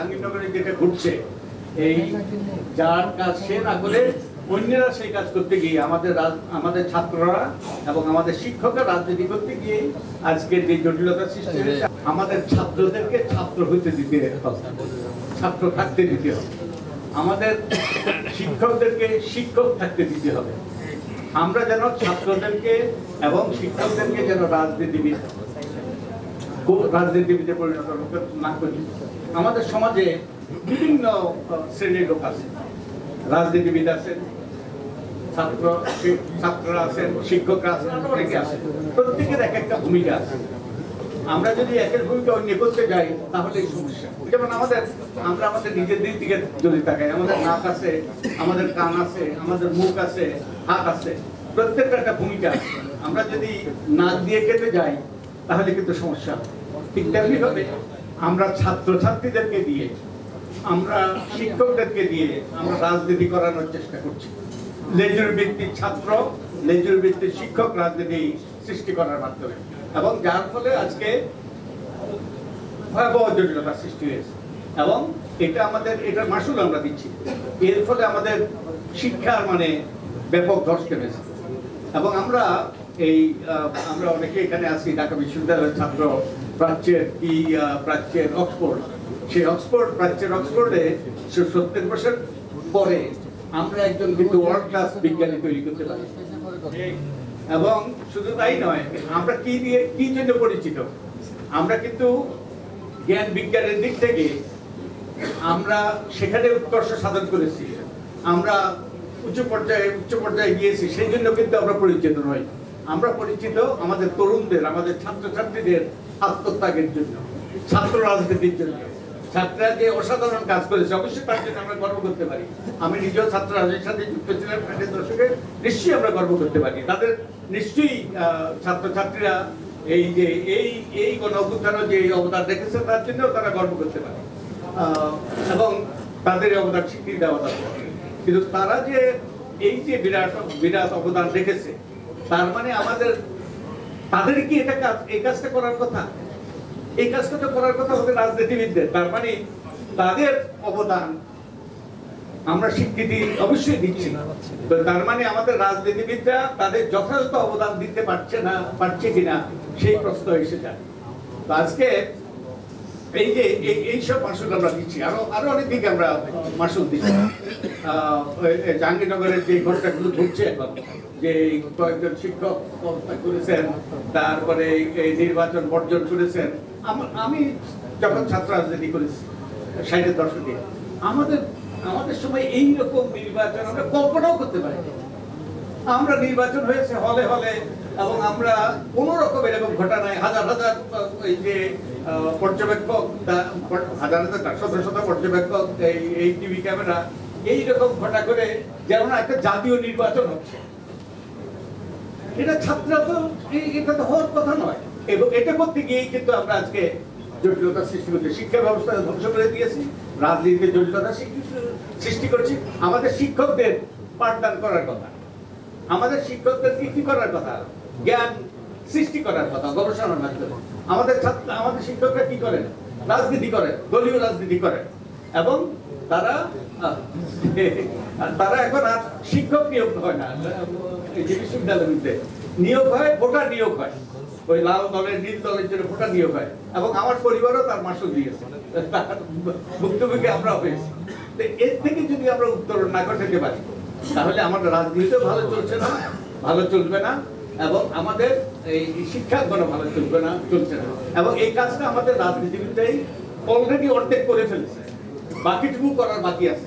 জাহাঙ্গীরনগরে যেটা ঘটছে, এই যার কাজ সে না করে অন্যরা সেই কাজ করতে গিয়ে আমাদের ছাত্ররা এবং আমাদের শিক্ষকরা রাজনীতি করতে গিয়ে আজকের যে জটিলতা সৃষ্টি হয়েছে, আমাদের ছাত্রদেরকে ছাত্র হইতে দিতে হবে, ছাত্র থাকতে দিতে হবে, আমাদের শিক্ষকদেরকে শিক্ষক থাকতে দিতে হবে। আমরা যেন ছাত্রদেরকে এবং শিক্ষকদেরকে যেন রাজনীতিবিদে পরিণত না করি। আমাদের সমাজে বিভিন্ন শ্রেণীর লোক আছে, রাজনীতিবিদ আছেন, ছাত্ররা আছেন, শিক্ষকরা আছেন, অনেকে আছেন, প্রত্যেকের এক একটা ভূমিকা আছে। আমরা যদি একের ভূমিকা অন্য করতে যাই তাহলে এই সমস্যা। যেমন আমরা আমাদের নিজেদের দিকে যদি তাকাই, আমাদের নাক আছে, আমাদের কান আছে, আমাদের মুখ আছে, হাত আছে, প্রত্যেকটা একটা ভূমিকা আছে। আমরা যদি নাক দিয়ে কেটে যাই তাহলে কিন্তু সমস্যা। ঠিক তেমনি ভাবে আমরা ছাত্রছাত্রীদেরকে দিয়ে, আমরা শিক্ষকদেরকে দিয়ে আমরা রাজনীতি করানোর চেষ্টা করছি। লেজুর ভিত্তিক ছাত্র, লেজুর ভিত্তিক শিক্ষক রাজনীতি সৃষ্টি করার মাধ্যমে, এবং যার ফলে আজকে ভয়াবহ জটিলতা সৃষ্টি হয়েছে। এবং এটার মাসুল আমরা দিচ্ছি। এর ফলে আমাদের শিক্ষার মানে ব্যাপক ধস নেমেছে। এবং আমরা অনেকে এখানে আছি, ঢাকা বিশ্ববিদ্যালয়ের ছাত্র, প্রাচ্যের অক্সফোর্ড, সেই প্রাচ্যের অক্সফোর্ডে 70 বছর পরে আমরা একজন কিন্তু ওয়ার্ল্ড ক্লাস বিজ্ঞানী তৈরি করতে পারি। এবং শুধু তাই নয়, আমরা কি জন্য পরিচিত, আমরা কিন্তু জ্ঞান বিজ্ঞানের দিক থেকে আমরা সেখানে উৎকর্ষ সাধন করেছি, আমরা উচ্চ পর্যায়ে গিয়েছি, সেই জন্য কিন্তু আমরা পরিচিত নই। আমরা পরিচিত আমাদের তরুণদের, আমাদের ছাত্রছাত্রীদের আত্মত্যাগের জন্য, ছাত্র রাজনীতির জন্য। ছাত্ররা যে অসাধারণ কাজ করেছে, অবশ্যই তার জন্য আমরা গর্ব করতে পারি। আমি নিজেও ছাত্র রাজনীতির সাথে যুক্ত ছিলাম 60 দশকে, নিশ্চয়ই আমরা গর্ব করতে পারি। তাদের নিশ্চয়ই ছাত্রছাত্রীরা এই গণ অভ্যুত্থানে যে অবদান রেখেছে তার জন্য তারা গর্ব করতে পারে, এবং তাদের অবদান স্বীকৃতি দেওয়া দরকার। কিন্তু তারা যে এই যে বিরাট অবদান রেখেছে, তার মানে তাদের কি এই কাজটা করার কথা? এই কাজটা তো করার কথা আমাদের রাজনীতিবিদদের। তার মানে তাদের অবদান আমরা স্বীকৃতি অবশ্যই দিচ্ছি না। তো তার মানে আমাদের রাজনীতিবিদরা তাদের যথাযথ অবদান দিতে পারছে কিনা সেই প্রশ্ন এসে যায়। তো আজকে এইসব মাসুল আমরা দিচ্ছি, আরো অনেক দিকে আমরা মাসুল দিচ্ছি। জাহাঙ্গীরনগরের যে ঘটনাগুলো ঘটছে এখন, যে কয়েকজন শিক্ষক করেছেন, তারপরে নির্বাচন বর্জন করেছেন। আমি যখন ছাত্র রাজনীতি করেছি 60-এর দশকে, আমাদের সময় এইরকম নির্বাচন আমরা কল্পনাও করতে পারি। আমরা নির্বাচন হয়েছে হলে হলে, এবং আমরা কোন রকম এরকম ঘটনায় হাজার এই যে পর্যবেক্ষক, হাজার শত পর্যবেক্ষক, এই টিভি ক্যামেরা, এইরকম ঘটা করে যেমন একটা জাতীয় নির্বাচন হচ্ছে। এটা এটা তো হওয়ার কথা নয়। এবং এটা করতে গিয়েই কিন্তু আমরা আজকে জটিলতা সৃষ্টি করছি, শিক্ষা ব্যবস্থা ধ্বংস করে দিয়েছি, রাজনীতিতে জটিলতা সৃষ্টি করছি। আমাদের শিক্ষকদের পাঠদান করার কথা, আমাদের শিক্ষকদের কি করার কথা, জ্ঞান সৃষ্টি করার কথা গবেষণার মাধ্যমে। আমাদের শিক্ষকরা কি করেন? রাজনীতি করেন, দলীয় রাজনীতি করেন। এবং তারা এখন আর শিক্ষক নিয়োগ হয় না, যে বিশ্ববিদ্যালয়গুলিতে নিয়োগ হয়, ভোটার নিয়োগ হয়। ওই লাল দলের, নীল দলের জন্য ভোটার নিয়োগ হয়। এবং আমার পরিবারও তার মাসুল দিয়েছে, ভুক্তভোগী আমরা হয়েছি। এর থেকে যদি আমরা উত্তরণ না করতে পারি, তাহলে আমাদের রাজনীতিও ভালো চলবে না, এবং আমাদের এই শিক্ষাঙ্গন ভালো চলছে না। এবং এই কাজটা আমাদের রাজনীতিবিদরাই অলরেডি অর্ধেক করে ফেলেছে, বাকিটুকু করার বাকি আছে।